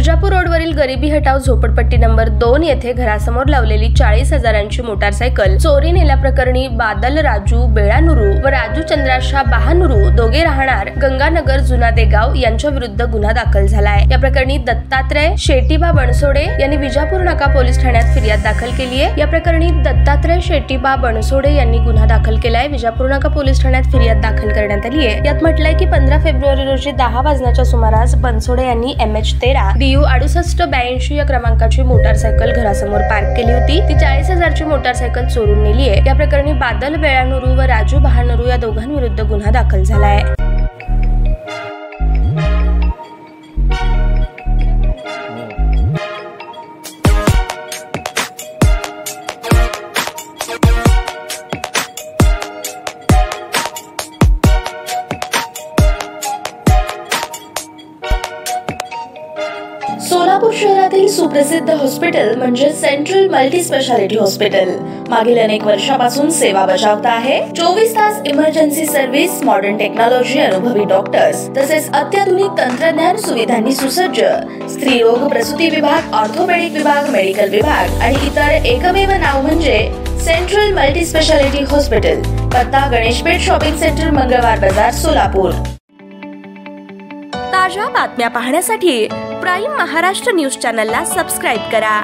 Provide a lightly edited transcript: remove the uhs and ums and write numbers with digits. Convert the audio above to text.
विजापूर रोडवरील गरिबी हटाव झोपडपट्टी नंबर 2 येथे घरासमोर लावलेली 40,000ची मोटारसायकल चोरी नेल्याप्रकरणी बादल राजू बेळानुरू व राजू चंद्राशा बहानुरू दोघे राहणार गंगानगर जुना देगाव यांच्या विरुद्ध गुन्हा दाखल झालाय। या प्रकरणी दत्तात्रय शेटीबा बनसोडे यांनी विजापूर नाका पोलीस ठाण्यात फिर्याद दाखल केली आहे। या प्रकरणी दत्तात्रय शेटीबा बनसोडे यांनी गुन्हा दाखल केलाय। विजापूर नाका पोलीस ठाण्यात फिर्याद दाखल करण्यात आली आहे। यात म्हटलंय की 15 फेब्रुवारी रोजी 10 वाजण्याच्या सुमारास बनसोडे यांनी MH13 DU 6882 या क्रमांकाची मोटारसायकल घरासमोर पार्क केली होती। ती 40,000ची मोटारसायकल चोरून नेली आहे। या प्रकरणी बादल बेळानुरू व राजू बहानुरू या दोघांविरुद्ध गुन्हा दाखल झाला आहे। सोलापूर शहरातील सुप्रसिद्ध हॉस्पिटल म्हणजे सेंट्रल मल्टी स्पेशालिटी हॉस्पिटल मागील अनेक वर्षापासून सेवा बजावत आहे। 24 तास इमर्जन्सी सर्व्हिस, मॉडर्न टेक्नॉलॉजी, अनुभवी डॉक्टर्स तसेच अत्याधुनिक तंत्रज्ञान सुविधांनी सुसज्ज स्त्रीरोग प्रसूती विभाग, ऑर्थोपेडिक विभाग, मेडिकल विभाग आणि इतर एकमेव नाव म्हणजे सेंट्रल मल्टी स्पेशालिटी हॉस्पिटल। पत्ता गणेशपेठ शॉपिंग सेंटर, मंगळवार बाजार, सोलापूर। ताज्या बातम्या पाहण्यासाठी प्राईम महाराष्ट्र न्यूज चॅनलला सबस्क्राइब करा।